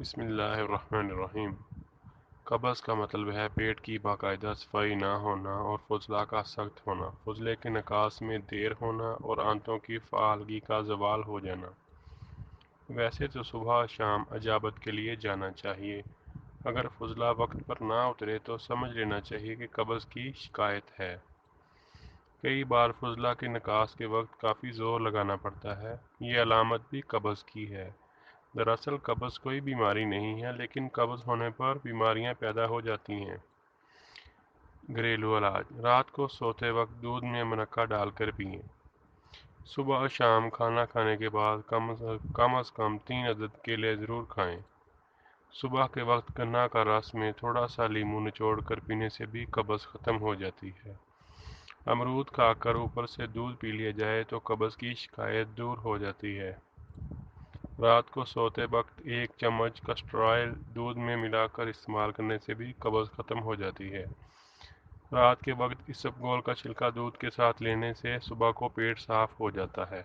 بسم اللہ الرحمن الرحیم۔ قبض کا مطلب ہے پیٹ کی باقاعدہ صفائی نہ ہونا اور فضلہ کا سخت ہونا، فضلے کے نکاس میں دیر ہونا اور آنتوں کی فعالگی کا زوال ہو جانا۔ ویسے تو صبح شام اجابت کے لیے جانا چاہیے، اگر فضلہ وقت پر نہ اترے تو سمجھ لینا چاہیے کہ قبض کی شکایت ہے۔ کئی بار فضلہ کے نکاس کے وقت کافی زور لگانا پڑتا ہے، یہ علامت بھی قبض کی ہے۔ دراصل قبض کوئی بیماری نہیں ہے، لیکن قبض ہونے پر بیماریاں پیدا ہو جاتی ہیں۔ گھریلو علاج: رات کو سوتے وقت دودھ میں منقع ڈال کر پئیں۔ صبح اور شام کھانا کھانے کے بعد کم از کم 3 عدد کیلے ضرور کھائیں۔ صبح کے وقت گنا کا رس میں تھوڑا سا لیموں نچوڑ کر پینے سے بھی قبض ختم ہو جاتی ہے۔ امرود کھا کر اوپر سے دودھ پی لیا جائے تو قبض کی شکایت دور ہو جاتی ہے۔ رات کو سوتے وقت 1 چمچ کسٹر آئل دودھ میں ملا کر استعمال کرنے سے بھی قبض ختم ہو جاتی ہے۔ رات کے وقت اسبگول کا چھلکا دودھ کے ساتھ لینے سے صبح کو پیٹ صاف ہو جاتا ہے۔